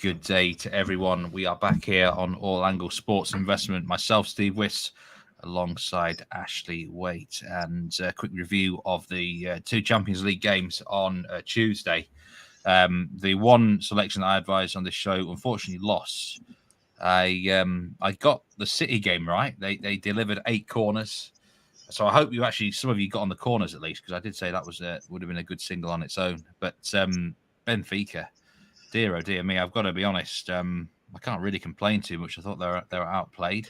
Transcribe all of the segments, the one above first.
good day to everyone. We are back here on All Angle Sports Investment. Myself, Steve Wyss, alongside Ashley Waite, and a quick review of the two Champions League games on Tuesday. The one selection that I advised on this show unfortunately lost. I got the City game right. They delivered 8 corners. So I hope some of you got on the corners at least, because I did say that would have been a good single on its own. But Benfica, dear oh dear me, I've got to be honest. I can't really complain too much. I thought they were outplayed,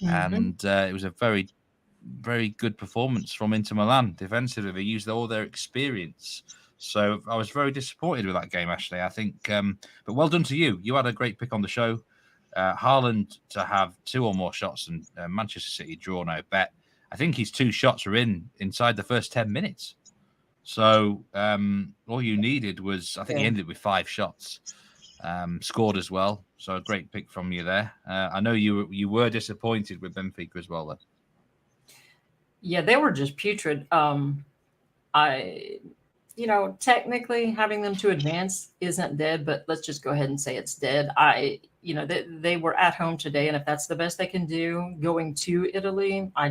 and it was a very, very good performance from Inter Milan defensively. They used all their experience. So I was very disappointed with that game, Ashley. I think, but well done to you. You had a great pick on the show. Haaland to have 2 or more shots, and Manchester City draw no bet. I think his 2 shots are inside the first 10 minutes. So all you needed was, I think he ended with 5 shots, scored as well. So a great pick from you there. I know you were disappointed with Benfica as well, though. Yeah, they were just putrid. Technically having them to advance isn't dead, but let's just go ahead and say it's dead. They were at home today, and if that's the best they can do going to Italy, I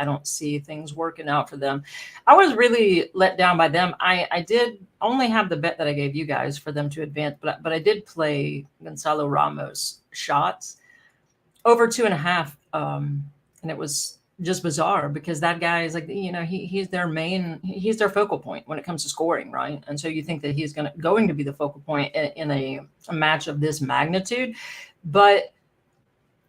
don't see things working out for them. I was really let down by them. I did only have the bet that I gave you guys for them to advance, but I did play Gonzalo Ramos shots over 2.5, and it was just bizarre because that guy is like, he's their focal point when it comes to scoring, right? And so you think that he's going to be the focal point in a match of this magnitude, but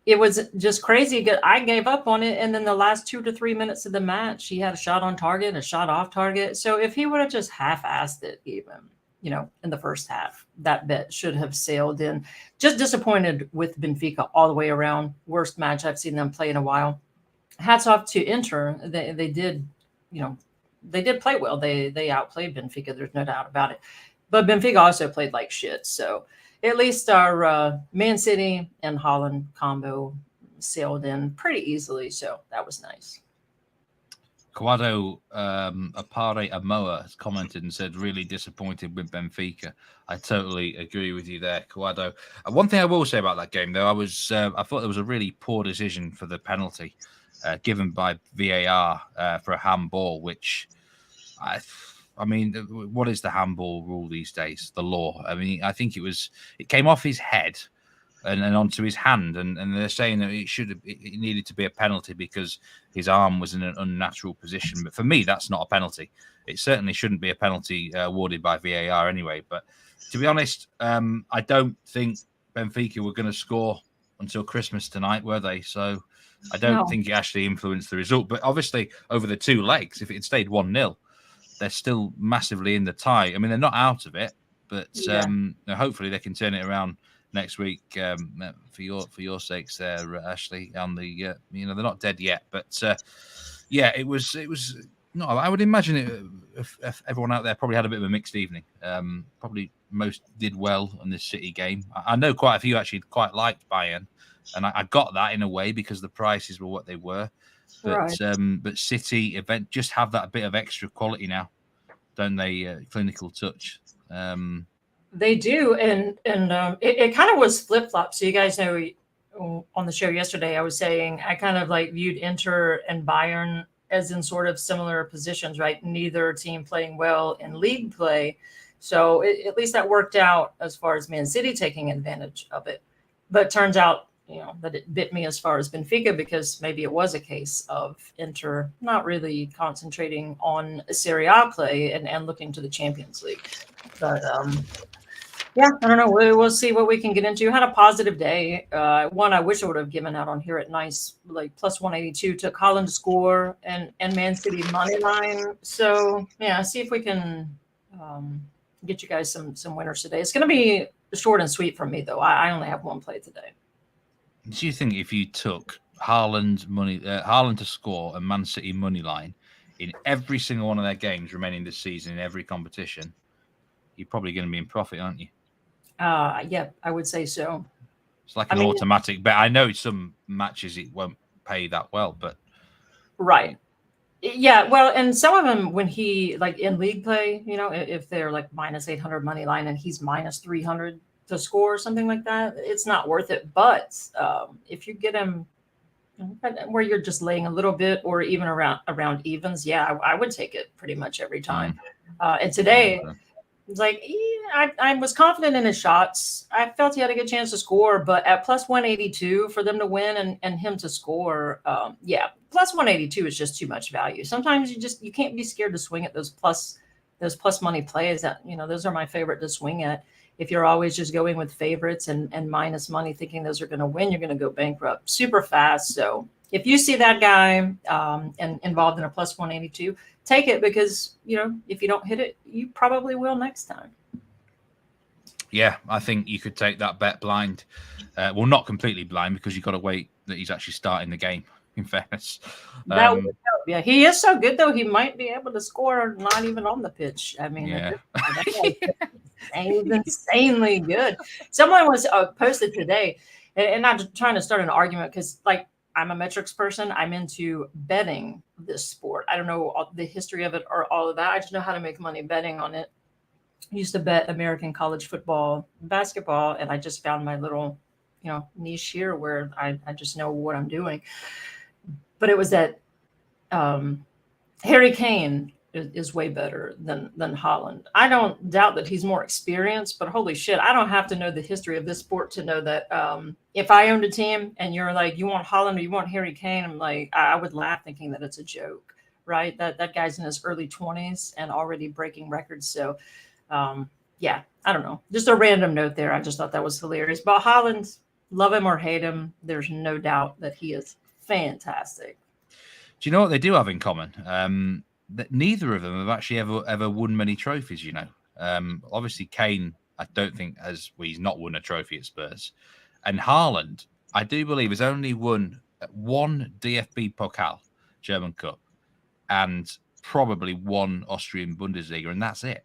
it was just crazy. I gave up on it, and then the last 2 to 3 minutes of the match, he had a shot on target, a shot off target. So if he would have just half-assed it, even in the first half, that bet should have sailed in. Just disappointed with Benfica all the way around. Worst match I've seen them play in a while. Hats off to Inter. They did play well. They outplayed Benfica. There's no doubt about it. But Benfica also played like shit. So at least our Man City and Haaland combo sailed in pretty easily. So that was nice. Quado Apare Amoa has commented and said, really disappointed with Benfica. I totally agree with you there, Quado. One thing I will say about that game, though, I thought there was a really poor decision for the penalty given by VAR for a handball, which I mean, what is the handball rule these days? The law. I mean, I think it came off his head and onto his hand, and they're saying that it needed to be a penalty because his arm was in an unnatural position. But for me, that's not a penalty. It certainly shouldn't be a penalty awarded by VAR anyway. But to be honest, I don't think Benfica were going to score until Christmas tonight, were they? So I don't think it actually influenced the result. But obviously, over the 2 legs, if it had stayed 1-0, they're still massively in the tie. I mean, they're not out of it, but hopefully they can turn it around next week for your sakes there, Ashley. On the they're not dead yet, but it was. No, I would imagine if everyone out there probably had a bit of a mixed evening. Probably most did well in this City game. I know quite a few actually quite liked Bayern, and I got that in a way because the prices were what they were. But but City event just have that bit of extra quality now, don't they? Clinical touch. They do, and it kind of was flip flop. So you guys know, on the show yesterday, I was saying I kind of like viewed Inter and Bayern as in sort of similar positions, right? Neither team playing well in league play, so at least that worked out as far as Man City taking advantage of it. But it turns out, that it bit me as far as Benfica, because maybe it was a case of Inter not really concentrating on Serie A play and looking to the Champions League. But I don't know. We'll see what we can get into. Had a positive day. One I wish I would have given out on here at nice, like plus 182. Took Haaland to score and Man City money line. So see if we can get you guys some winners today. It's going to be short and sweet for me, though. I only have one play today. Do you think if you took Haaland to score and Man City money line in every single one of their games remaining this season in every competition, you're probably going to be in profit, aren't you? Yeah, I would say so. It's like an automatic bet. I know some matches it won't pay that well, but right. Yeah, well, and some of them when he like in league play, if they're like minus 800 money line and he's minus 300, to score or something like that, it's not worth it. But if you get him where you're just laying a little bit or even around evens, yeah, I would take it pretty much every time. And today, it's like I was confident in his shots. I felt he had a good chance to score, but at plus 182 for them to win and him to score, plus 182 is just too much value. Sometimes you can't be scared to swing at those plus money plays. That those are my favorite to swing at. If you're always just going with favorites and minus money, thinking those are going to win, you're going to go bankrupt super fast. So if you see that guy and involved in a plus 182, take it, because if you don't hit it, you probably will next time. Yeah, I think you could take that bet blind. Well, not completely blind, because you've got to wait that he's actually starting the game, in fairness. That would help. Yeah, he is so good, though. He might be able to score not even on the pitch. I mean, yeah. He's insanely good. Someone was posted today, and not trying to start an argument, because I'm a metrics person. I'm into betting this sport. I don't know the history of it or all of that. I just know how to make money betting on it. I used to bet American college football, basketball, and I just found my little, niche here where I just know what I'm doing. But it was that Harry Kane is way better than Haaland. I don't doubt that he's more experienced, but holy shit, I don't have to know the history of this sport to know that if I owned a team and you're like, you want Haaland or you want Harry Kane, I'm like, I would laugh thinking that it's a joke, right? That guy's in his early 20s and already breaking records. So, yeah, I don't know. Just a random note there. I just thought that was hilarious. But Haaland, love him or hate him, there's no doubt that he is fantastic. Do you know what they do have in common? That neither of them have actually ever won many trophies. Obviously Kane, I don't think he's not won a trophy at Spurs, and Haaland, I do believe, has only won one DFB Pokal, German Cup, and probably one Austrian Bundesliga, and that's it.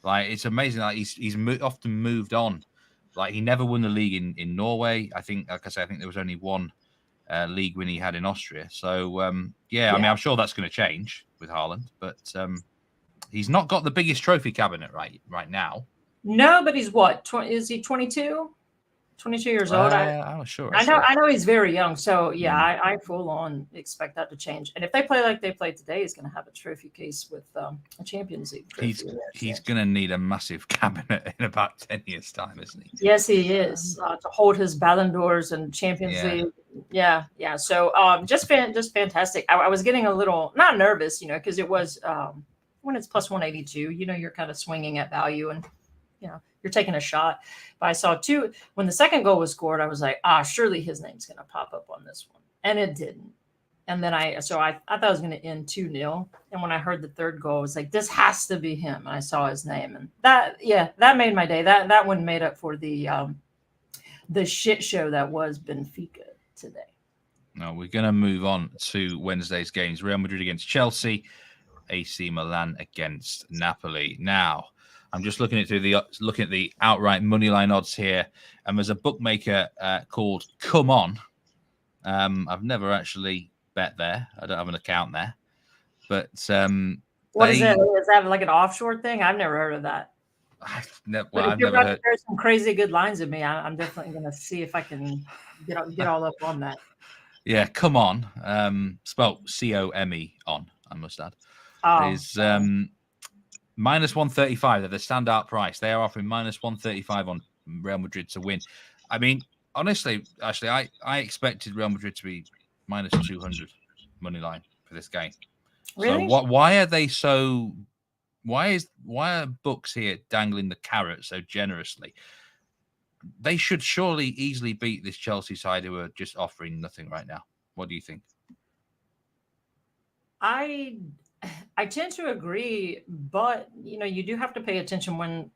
It's amazing. He's often moved on. He never won the league in Norway. I think, like I said, I think there was only one league win he had in Austria. So, I mean, I'm sure that's going to change with Haaland, but he's not got the biggest trophy cabinet right now. No, but he's what? Is he 22? 22 years old? I'm not sure. I know he's very young. So, yeah, I full on expect that to change. And if they play like they played today, he's going to have a trophy case with a Champions League trophy. He's going to need a massive cabinet in about 10 years' time, isn't he? Yes, he is, to hold his Ballon d'Ors and Champions League. Yeah. So just fantastic. I was getting a little, not nervous, because it was when it's plus 182, you're kind of swinging at value and, you're taking a shot. But I saw two, when the second goal was scored, I was like, surely his name's going to pop up on this one. And it didn't. And then I thought it was going to end 2-0. And when I heard the third goal, I was like, this has to be him. And I saw his name. And that made my day. That one made up for the shit show that was Benfica today. Now we're going to move on to Wednesday's games. Real Madrid against Chelsea, AC Milan against Napoli. Now, I'm just looking at the outright moneyline odds here, and there's a bookmaker called Come On. I've never actually bet there. I don't have an account there, but what is that? Is that like an offshore thing? I've never heard of that. I've never heard. There's some crazy good lines of me. I'm definitely going to see if I can get all up on that. Yeah, Come On, spelled C-O-M-E on. I must add. Is minus 135. They're the standout price. They are offering minus 135 on Real Madrid to win. I mean, honestly, actually, I expected Real Madrid to be minus 200 money line for this game. Really? So why are they so? Why are books here dangling the carrot so generously? They should surely easily beat this Chelsea side who are just offering nothing right now. What do you think? I tend to agree, but you do have to pay attention when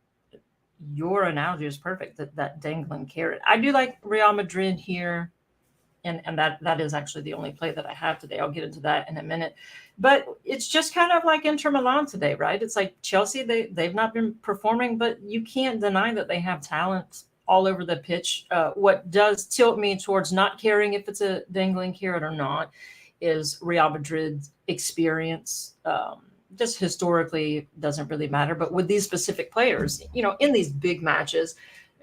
your analogy is perfect, that dangling carrot. I do like Real Madrid here, and that is actually the only play that I have today. I'll get into that in a minute. But it's just kind of like Inter Milan today, right? It's like Chelsea, they've not been performing, but you can't deny that they have talent all over the pitch. What does tilt me towards not caring if it's a dangling carrot or not is Real Madrid's experience. Just historically doesn't really matter, but with these specific players, in these big matches,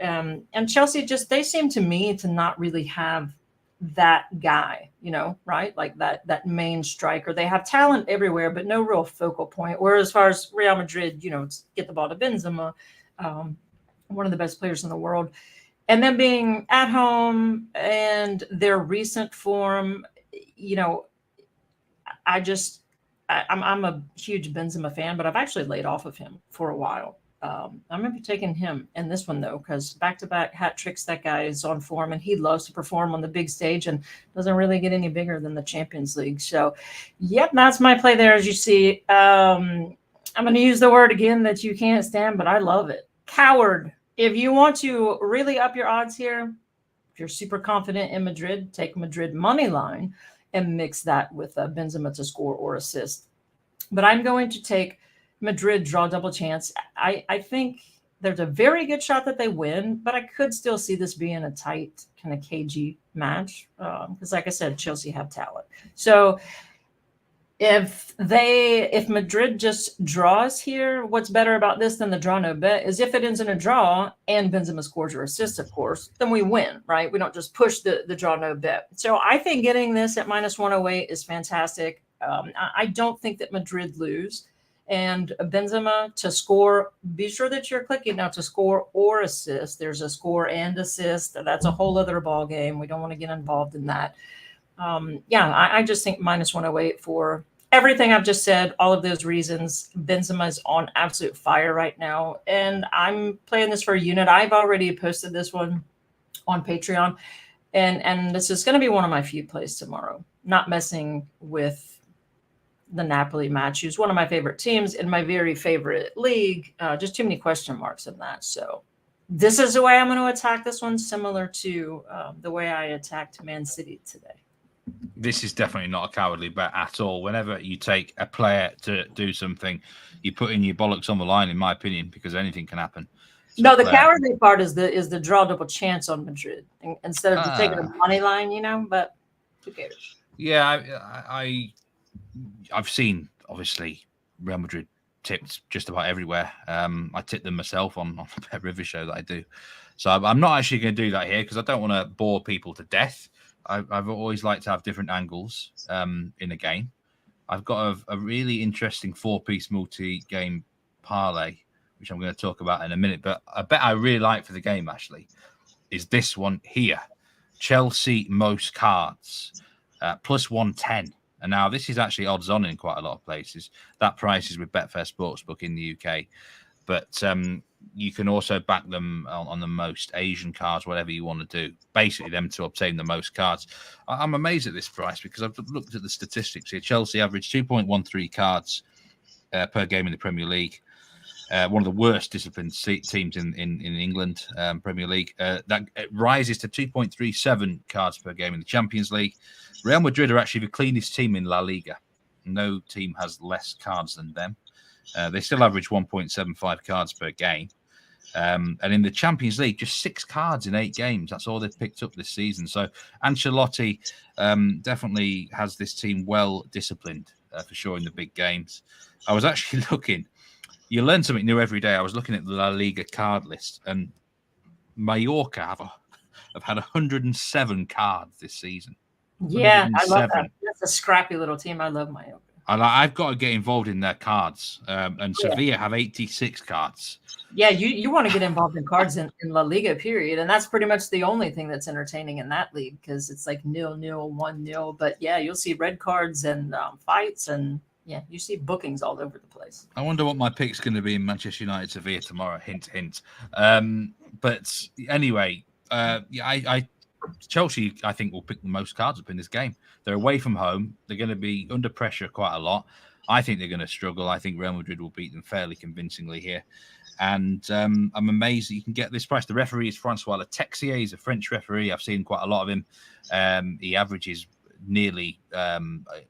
And Chelsea they seem to me to not really have that guy, right? Like that main striker. They have talent everywhere, but no real focal point. Whereas as far as Real Madrid, it's get the ball to Benzema, one of the best players in the world. And then being at home and their recent form, I'm a huge Benzema fan, but I've actually laid off of him for a while. I'm going to be taking him in this one, though, because back-to-back hat tricks, that guy is on form, and he loves to perform on the big stage and doesn't really get any bigger than the Champions League. So, yep, that's my play there, as you see. I'm going to use the word again that you can't stand, but I love it. Coward. If you want to really up your odds here, if you're super confident in Madrid, take Madrid money line and mix that with Benzema to score or assist. But I'm going to take Madrid draw double chance. I think there's a very good shot that they win, but I could still see this being a tight, kind of cagey match because, like I said, Chelsea have talent. So if Madrid just draws here, what's better about this than the draw no bet is if it ends in a draw and Benzema scores or assists, of course, then we win, right? We don't just push the draw no bet. So I think getting this at -108 is fantastic. I don't think that Madrid lose. And Benzema to score, be sure that you're clicking now to score or assist. There's a score and assist. That's a whole other ball game. We don't want to get involved in that. I just think -108 for everything I've just said, all of those reasons. Benzema's on absolute fire right now. And I'm playing this for a unit. I've already posted this one on Patreon. And this is going to be one of my few plays tomorrow. Not messing with the Napoli match, who's one of my favorite teams in my very favorite league. Just too many question marks in that. So this is the way I'm going to attack this one, similar to the way I attacked Man City today. This is definitely not a cowardly bet at all. Whenever you take a player to do something, you put in your bollocks on the line, in my opinion, because anything can happen. So no, the cowardly part is the draw double chance on Madrid instead of taking a money line, but who cares? Yeah, I've seen, obviously, Real Madrid tipped just about everywhere. I tip them myself on the Bet River show that I do. So I'm not actually going to do that here because I don't want to bore people to death. I've always liked to have different angles in a game. I've got a really interesting 4-piece multi-game parlay, which I'm going to talk about in a minute. But a bet I really like for the game, actually, is this one here. Chelsea most cards, +110. And now this is actually odds on in quite a lot of places. That price is with Betfair Sportsbook in the UK. But you can also back them on the most Asian cards, whatever you want to do. Basically, them to obtain the most cards. I'm amazed at this price because I've looked at the statistics here. Chelsea average 2.13 cards per game in the Premier League. One of the worst disciplined teams in England, Premier League. That it rises to 2.37 cards per game in the Champions League. Real Madrid are actually the cleanest team in La Liga. No team has less cards than them. They still average 1.75 cards per game. And in the Champions League, just 6 cards in 8 games. That's all they've picked up this season. So Ancelotti definitely has this team well disciplined for sure in the big games. I was actually looking. You learn something new every day. I was looking at the La Liga card list, and Mallorca have had 107 cards this season. Yeah, I love that. That's a scrappy little team. I love Mallorca. And I've got to get involved in their cards. And Sevilla have 86 cards. Yeah, you want to get involved in cards in La Liga, period. And that's pretty much the only thing that's entertaining in that league because it's like 0-0, 1-0. But yeah, you'll see red cards and fights and yeah, you see bookings all over the place. I wonder what my pick's going to be in Manchester United Sevilla tomorrow. Hint, hint. But anyway, Chelsea, I think, will pick the most cards up in this game. They're away from home. They're going to be under pressure quite a lot. I think they're going to struggle. I think Real Madrid will beat them fairly convincingly here. And I'm amazed that you can get this price. The referee is Francois Letexier. He's a French referee. I've seen quite a lot of him. He averages nearly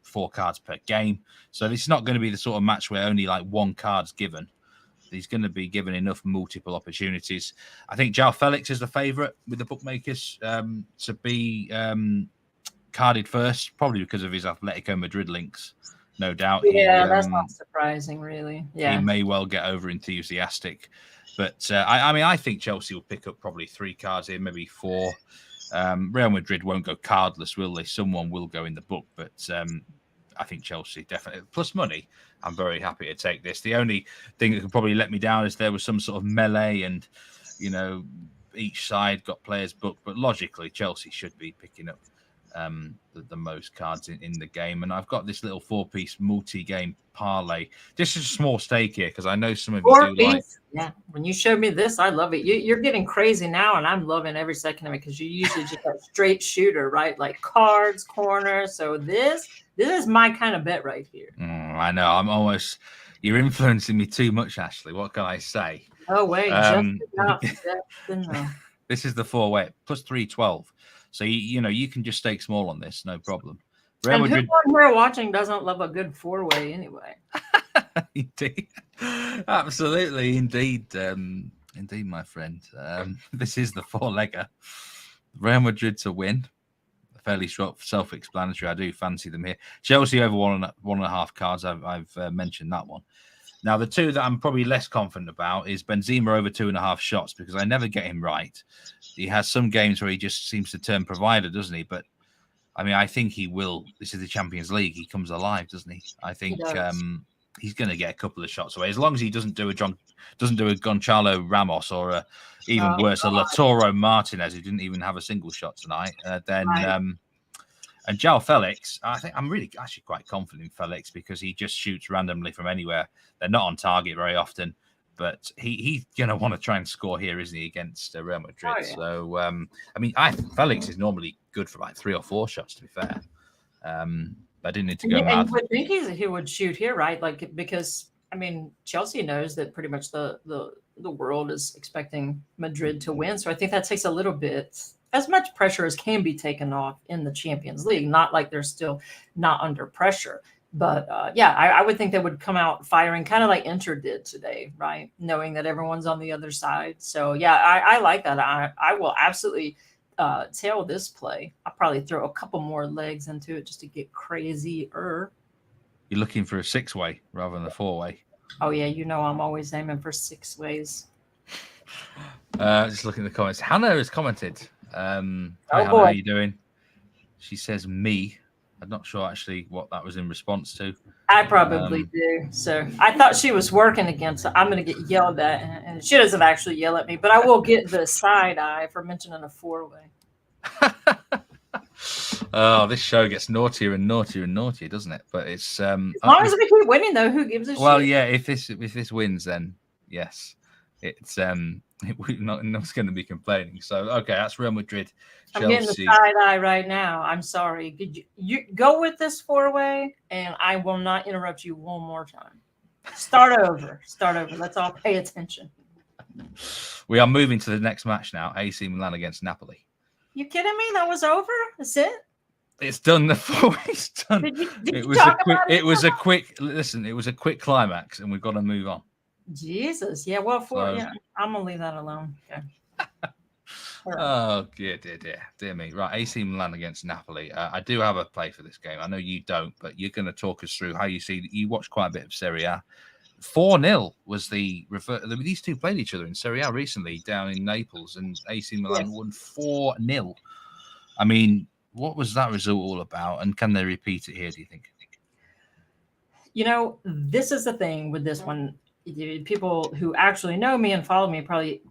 4 cards per game. So this is not going to be the sort of match where only like 1 card's given. He's going to be given enough multiple opportunities. I think João Felix is the favourite with the bookmakers to be carded first, probably because of his Atletico Madrid links, no doubt. Yeah, that's not surprising, really. Yeah, he may well get over enthusiastic. But I mean, I think Chelsea will pick up probably 3 cards here, maybe 4. Real Madrid won't go cardless, will they? Someone will go in the book, but I think Chelsea definitely. Plus money, I'm very happy to take this. The only thing that could probably let me down is there was some sort of melee and, each side got players booked. But logically, Chelsea should be picking up the most cards in the game. And I've got this little 4-piece multi-game parlay. This is a small stake here because I know some of you do like. Yeah, when you showed me this, I love it. You're getting crazy now, and I'm loving every second of it because you usually just a straight shooter, right? Like cards, corner. So this is my kind of bet right here. I know. You're influencing me too much, Ashley. What can I say? Oh wait, just enough. This is the 4-way plus 312. So you can just stake small on this, no problem. Real Madrid, who on here watching doesn't love a good 4-way anyway? Indeed, absolutely, indeed, my friend. This is the 4-legger. Real Madrid to win. Fairly self-explanatory. I do fancy them here. Chelsea over 1.5 cards. I've mentioned that one. Now, the 2 that I'm probably less confident about is Benzema over 2.5 shots because I never get him right. He has some games where he just seems to turn provider, doesn't he? But I mean, I think he will. This is the Champions League. He comes alive, doesn't he? I think he's going to get a couple of shots away as long as he doesn't do a Gonçalo Ramos or even worse, a Lautaro Martinez who didn't even have a single shot tonight. And João Felix, I think I'm really actually quite confident in Felix because he just shoots randomly from anywhere. They're not on target very often, but he's going to want to try and score here, isn't he, against Real Madrid? Oh, yeah. So, I mean, Felix is normally good for like 3 or 4 shots, to be fair. I didn't need to go mad. And you would think he would shoot here, right? Like, because, I mean, Chelsea knows that pretty much the world is expecting Madrid to win. So I think that takes a little bit, as much pressure as can be taken off in the Champions League. Not like they're still not under pressure. But, I would think they would come out firing kind of like Inter did today, right? Knowing that everyone's on the other side. So, yeah, I like that. I will absolutely tail this play. I'll probably throw a couple more legs into it just to get crazier. You're looking for a 6-way rather than a 4-way. Oh, yeah. I'm always aiming for 6 ways. Just looking at the comments. Hannah has commented. Hi, Hannah, boy. how are you doing? She says me. I'm not sure actually what that was in response to. I probably do. So I thought she was working again. So I'm going to get yelled at. And she doesn't actually yell at me, but I will get the side eye for mentioning a 4-way. Oh, this show gets naughtier and naughtier and naughtier, doesn't it? But it's as long as we keep winning, though, who gives a shit? Well, yeah. If this wins, then yes, it's no one's going to be complaining. So okay, that's Real Madrid. I'm getting the side eye right now. I'm sorry. Could you go with this 4-way, and I will not interrupt you one more time. Start over. Let's all pay attention. We are moving to the next match now. AC Milan against Napoli. You kidding me? That was over? That's it? It's done. The 4-way's done. It was a quick climax, and we've got to move on. Jesus. Yeah, well, I'm going to leave that alone. Okay. Right. Oh, dear me. Right, AC Milan against Napoli. I do have a play for this game. I know you don't, but you're going to talk us through how you see. You watch quite a bit of Serie A. 4-0 was these two played each other in Serie A recently down in Naples, and AC Milan won 4-0. I mean, what was that result all about, and can they repeat it here, do you think? This is the thing with this one. People who actually know me and follow me are probably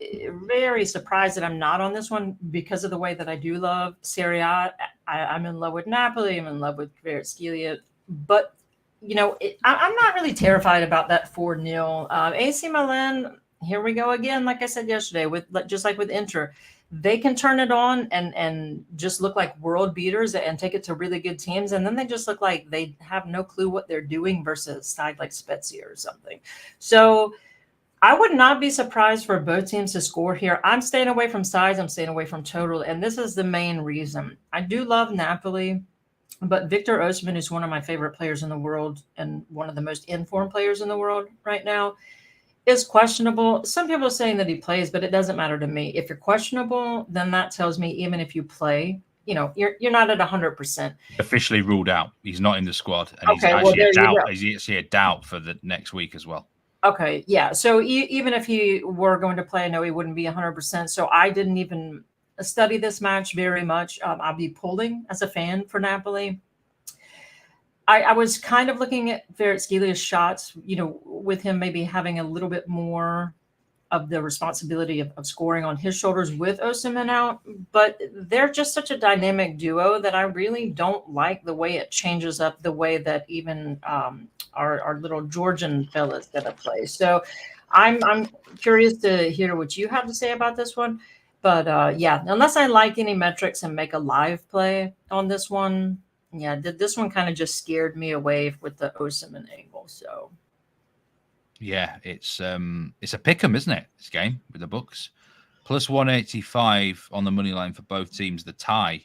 very surprised that I'm not on this one because of the way that I do love Serie A. I'm in love with Napoli. I'm in love with Kvaratskhelia. But, I'm not really terrified about that 4-0. AC Milan, here we go again, like I said yesterday, just like with Inter. They can turn it on and just look like world beaters and take it to really good teams. And then they just look like they have no clue what they're doing versus a side like Spezia or something. So I would not be surprised for both teams to score here. I'm staying away from sides. I'm staying away from total. And this is the main reason. I do love Napoli, but Victor Osimhen is one of my favorite players in the world and one of the most informed players in the world right now. Is questionable. Some people are saying that he plays, but it doesn't matter to me. If you're questionable, then that tells me even if you play, you're not at 100%. Officially ruled out. He's not in the squad, and he's actually a doubt for the next week as well. Okay, yeah. So even if he were going to play, I know he wouldn't be 100%. So I didn't even study this match very much. I'll be pulling as a fan for Napoli. I was kind of looking at Kvaratskhelia shots, with him maybe having a little bit more of the responsibility of scoring on his shoulders with Osimhen out, but they're just such a dynamic duo that I really don't like the way it changes up the way that even our little Georgian fellas that I play. So I'm curious to hear what you have to say about this one. But yeah, unless I like any metrics and make a live play on this one, yeah, this one kind of just scared me away with the Osimhen angle. So yeah, it's a pick'em, isn't it? This game with the books, plus 185 on the money line for both teams. The tie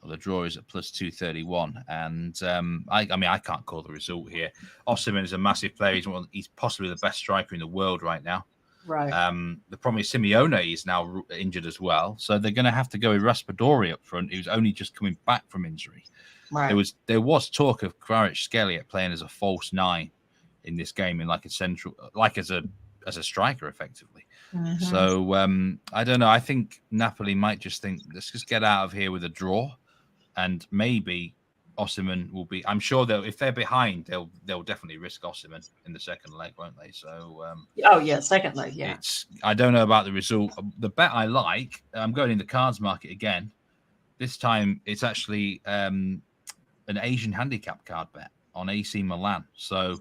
or the draw is at plus 231, and I mean I can't call the result here. Osimhen is a massive player. He's possibly the best striker in the world right now. right. The problem is Simeone is now injured as well, so they're going to have to go with Raspadori up front, who's only just coming back from injury. Right. There was talk of Kvaratskhelia playing as a false 9 in this game, in like a central, like as a striker, effectively. Mm-hmm. So I don't know. I think Napoli might just think, let's just get out of here with a draw, and maybe Osimhen will be. I'm sure that if they're behind, they'll definitely risk Osimhen in the second leg, won't they? So oh yeah, second leg, yeah. I don't know about the result. The bet I like, I'm going in the cards market again. This time it's actually an Asian handicap card bet on AC Milan. So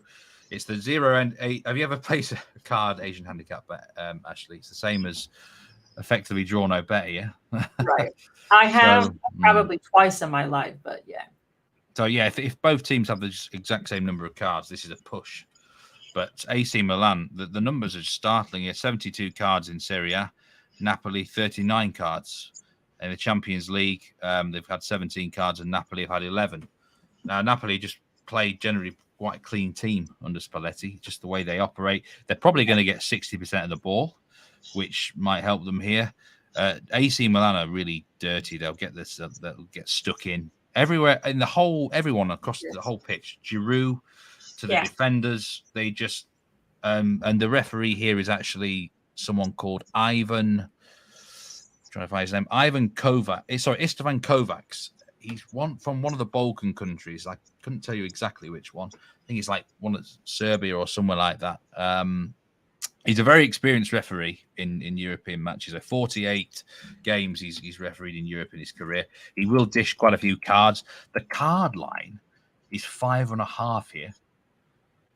it's the 0 and 8. Have you ever placed a card Asian handicap bet, Ashley? It's the same as effectively draw no bet, yeah? Right. I have probably twice in my life, but yeah. So yeah, if both teams have the exact same number of cards, this is a push. But AC Milan, the numbers are startling here. 72 cards in Serie A. Napoli, 39 cards. In the Champions League, they've had 17 cards, and Napoli have had 11. Now, Napoli just play generally quite a clean team under Spalletti, just the way they operate. They're probably going to get 60% of the ball, which might help them here. AC Milan are really dirty. They'll get this. They'll get stuck in everywhere in the whole. Everyone across the whole pitch. Giroud to the defenders. They just and the referee here is actually someone called Ivan. Trying to find his name. Ivan Kovac. Sorry, Istvan Kovacs. He's from one of the Balkan countries. I couldn't tell you exactly which one. I think he's like one of Serbia or somewhere like that. He's a very experienced referee in European matches. 48 games he's refereed in Europe in his career. He will dish quite a few cards. The card line is 5.5 here.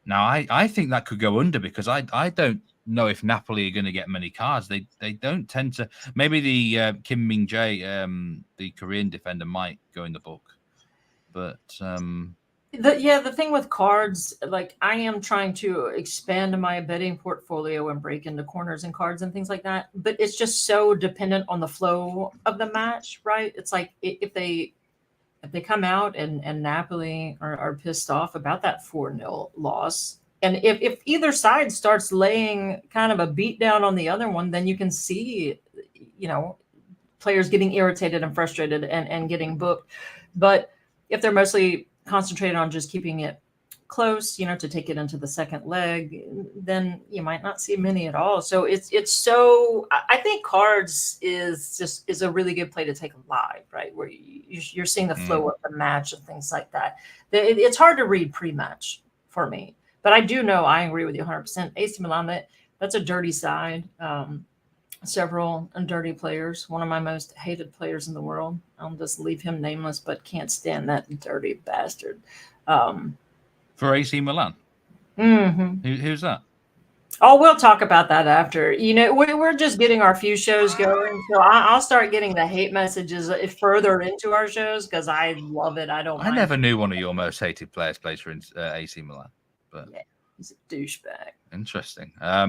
Now, I think that could go under because I don't know if Napoli are going to get many cards. They don't tend to. Maybe the Kim Min-jae, the Korean defender, might go in the book. But the thing with cards, like I am trying to expand my betting portfolio and break into corners and cards and things like that. But it's just so dependent on the flow of the match, right? It's like if they come out and Napoli are pissed off about that 4-0 loss, and if either side starts laying kind of a beat down on the other one, then you can see, players getting irritated and frustrated and getting booked. But if they're mostly concentrated on just keeping it close, to take it into the second leg, then you might not see many at all. So it's so, I think cards is a really good play to take live, right? Where you're seeing the flow of the match and things like that. It's hard to read pre-match for me, but I do know, I agree with you 100%. AC Milan, that's a dirty side. Several dirty players. One of my most hated players in the world. I'll just leave him nameless, but can't stand that dirty bastard. For AC Milan? Mm-hmm. Who's that? Oh, we'll talk about that after. We're just getting our few shows going, so I'll start getting the hate messages further into our shows because I love it. I never knew one of your most hated players plays for AC Milan, but yeah, he's a douchebag. Interesting. I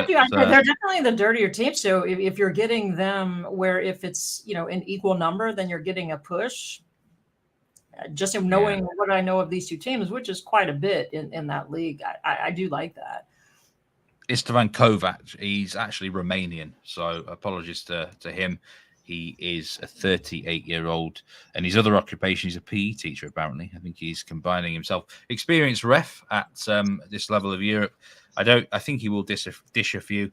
do. They're definitely the dirtier team. So if you're getting them where if it's an equal number, then you're getting a push. Just knowing what I know of these two teams, which is quite a bit in that league, I do like that. Istvan Kovac, he's actually Romanian, so apologies to him. He is a 38-year-old, and his other occupation is a PE teacher, apparently. I think he's combining himself. Experienced ref at this level of Europe. I think he will dish a few.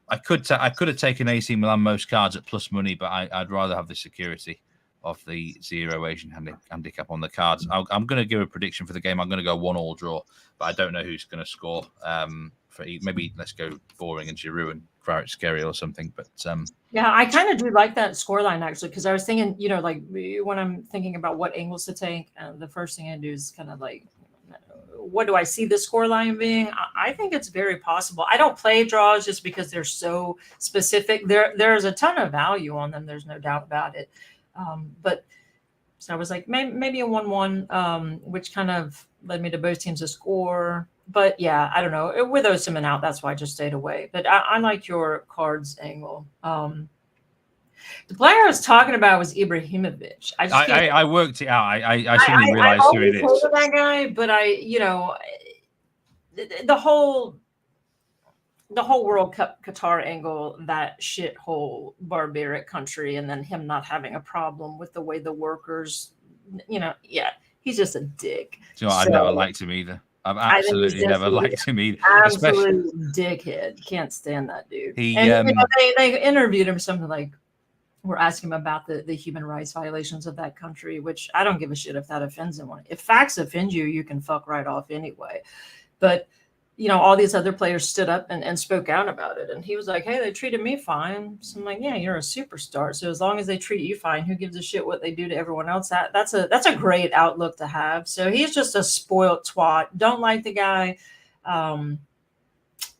I could have taken AC Milan most cards at plus money, but I'd rather have the security of the 0 Asian handicap on the cards. I'm going to give a prediction for the game. I'm going to go 1-1 draw, but I don't know who's going to score. Maybe let's go boring and Giroud and Kvaratskhelia or something. But yeah, I kind of do like that scoreline actually, because I was thinking, like when I'm thinking about what angles to take, the first thing I do is kind of like, what do I see the scoreline being? I think it's very possible. I don't play draws just because they're so specific. There's a ton of value on them. There's no doubt about it. But so I was like, maybe a 1-1, which kind of led me to both teams to score. But yeah, I don't know. With Osimhen out, that's why I just stayed away. But I like your cards angle. The player I was talking about was Ibrahimovic. I worked it out. I suddenly realized who it is. That guy, but the whole World Cup Qatar angle, that shithole barbaric country, and then him not having a problem with the way the workers, he's just a dick. You know, I've never liked him either. I've absolutely never liked him either. Absolute dickhead. Can't stand that dude. They interviewed him something like, we're asking him about the human rights violations of that country, which I don't give a shit if that offends anyone. If facts offend you, you can fuck right off anyway. But all these other players stood up and spoke out about it. And he was like, hey, they treated me fine. So I'm like, yeah, you're a superstar. So as long as they treat you fine, who gives a shit what they do to everyone else? That's a great outlook to have. So he's just a spoiled twat. Don't like the guy.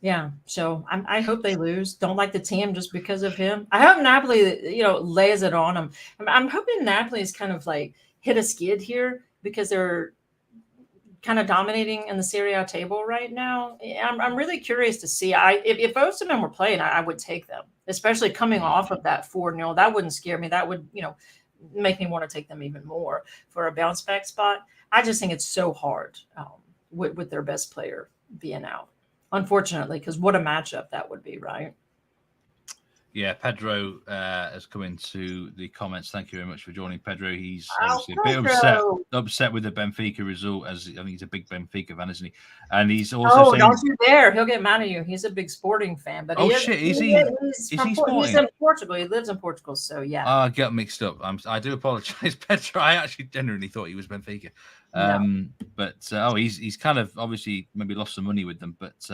Yeah. So I hope they lose. Don't like the team just because of him. I hope Napoli, lays it on him. I'm hoping Napoli is kind of like hit a skid here because they're kind of dominating in the Serie A table right now. I'm really curious to see. If Osimhen were playing, I would take them, especially coming off of that 4-0. That wouldn't scare me. That would, make me want to take them even more for a bounce back spot. I just think it's so hard with their best player being out, unfortunately, because what a matchup that would be, right? Yeah, Pedro has come into the comments. Thank you very much for joining, Pedro. He's obviously a bit upset with the Benfica result, as I think he's a big Benfica fan, isn't he? And he's also saying, don't you dare! He'll get mad at you. He's a big Sporting fan, but is he? Is he Sporting? He's in Portugal. He lives in Portugal, so yeah. I get mixed up. I do apologize, Pedro. I actually genuinely thought he was Benfica, no. But he's kind of obviously maybe lost some money with them, but.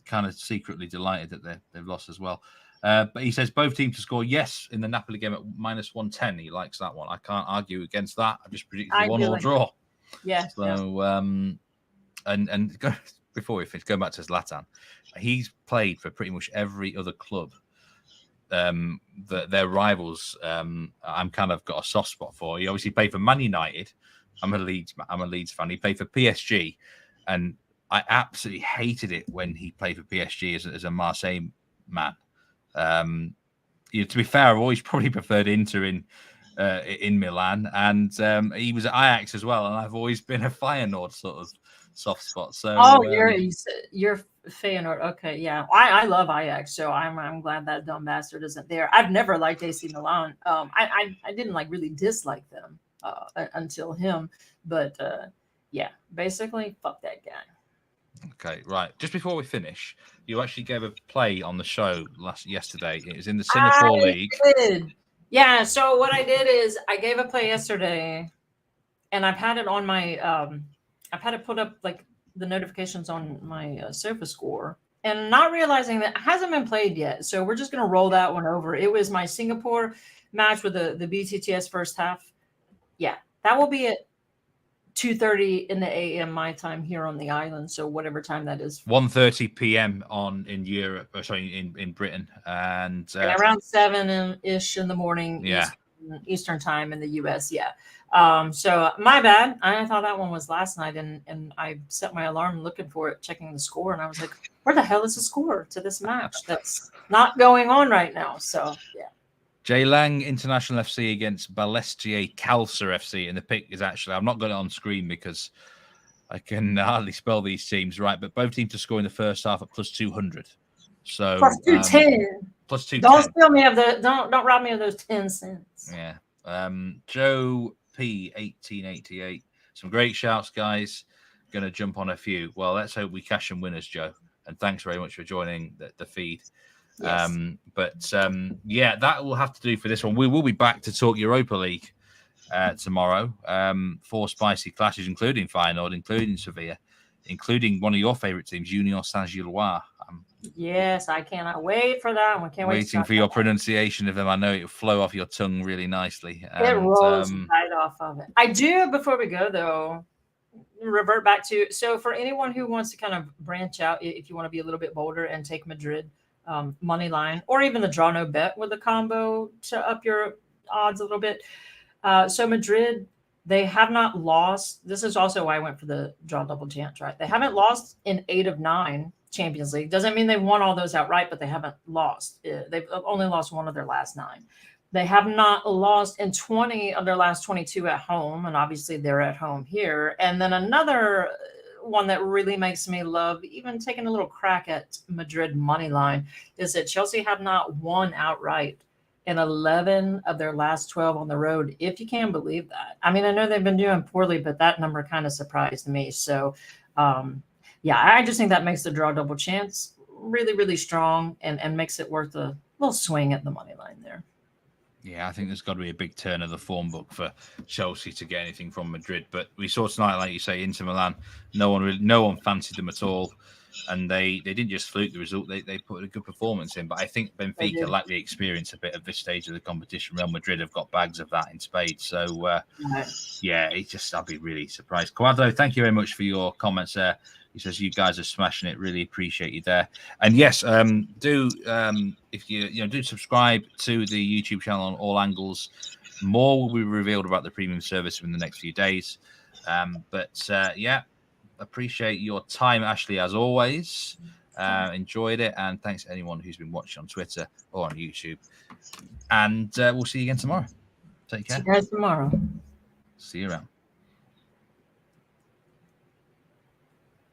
Kind of secretly delighted that they've lost as well. But he says both teams to score yes in the Napoli game at -110. He likes that one. I can't argue against that. I just predicted a 1-1 draw. Yeah. So and before we finish, going back to Zlatan, he's played for pretty much every other club. Their rivals. I'm kind of got a soft spot for. He obviously played for Man United. I'm a Leeds fan. He played for PSG, and I absolutely hated it when he played for PSG as a Marseille man. To be fair, I've always probably preferred Inter in Milan, and he was at Ajax as well. And I've always been a Feyenoord sort of soft spot. So, you're Feyenoord. Okay, yeah, I love Ajax, so I'm glad that dumb bastard isn't there. I've never liked AC Milan. I didn't really dislike them until him, but yeah, basically, fuck that guy. Okay, right. Just before we finish, you actually gave a play on the show yesterday. It was in the Singapore League. Did. Yeah. So what I did is I gave a play yesterday, and I've had it on my. I've had it put up the notifications on my Sofa Score, and not realizing that it hasn't been played yet. So we're just gonna roll that one over. It was my Singapore match with the BTTS first half. Yeah, that will be it. 2:30 in the AM my time here on the island, so whatever time that is. 1:30 PM in Europe, in Britain, and around 7-ish in the morning. Yeah, Eastern time in the US. Yeah. So my bad. I thought that one was last night, and I set my alarm looking for it, checking the score, and I was like, where the hell is the score to this match that's not going on right now? So yeah. J Lang International FC against Balestier Calcer FC, and the pick is actually, I'm not got it on screen because I can hardly spell these teams right, but both teams to score in the first half at +200. So +210. plus 210. Don't steal me of the. Don't rob me of those 10 cents. Yeah. Joe P 1888. Some great shouts, guys. Going to jump on a few. Well, let's hope we cash and winners, Joe. And thanks very much for joining the feed. Yes. Yeah, that will have to do for this one. We will be back to talk Europa League tomorrow. 4 spicy clashes, including Feyenoord, including Sevilla, including one of your favourite teams, Union Saint-Gilloise. Yes, I cannot wait for that one. Can't wait. Waiting for your pronunciation of them. I know it will flow off your tongue really nicely. It rolls right off of it. I do, before we go, though, revert back to, so for anyone who wants to kind of branch out, if you want to be a little bit bolder and take Madrid money line, or even the draw no bet with a combo to up your odds a little bit. So Madrid, they have not lost. This is also why I went for the draw double chance, right? They haven't lost in 8 of 9 Champions League. Doesn't mean they've won all those outright, but they haven't lost. They've only lost 1 of their last 9. They have not lost in 20 of their last 22 at home, and obviously they're at home here. And then another one that really makes me love even taking a little crack at Madrid money line is that Chelsea have not won outright in 11 of their last 12 on the road, if you can believe that. I mean, I know they've been doing poorly, but that number kind of surprised me. So, yeah, I just think that makes the draw double chance really, really strong and makes it worth a little swing at the money line there. Yeah, I think there's got to be a big turn of the form book for Chelsea to get anything from Madrid. But we saw tonight, like you say, Inter Milan, no one fancied them at all. And they didn't just fluke the result, they put a good performance in. But I think Benfica lack the experience a bit at this stage of the competition. Real Madrid have got bags of that in spades. So, yeah, I'll be really surprised. Quadro, thank you very much for your comments there. He says you guys are smashing it. Really appreciate you there. And yes, if you do subscribe to the YouTube channel on all angles. More will be revealed about the premium service in the next few days. Yeah, appreciate your time, Ashley, as always. Enjoyed it, and thanks to anyone who's been watching on Twitter or on YouTube. And we'll see you again tomorrow. Take care. See you guys tomorrow. See you around.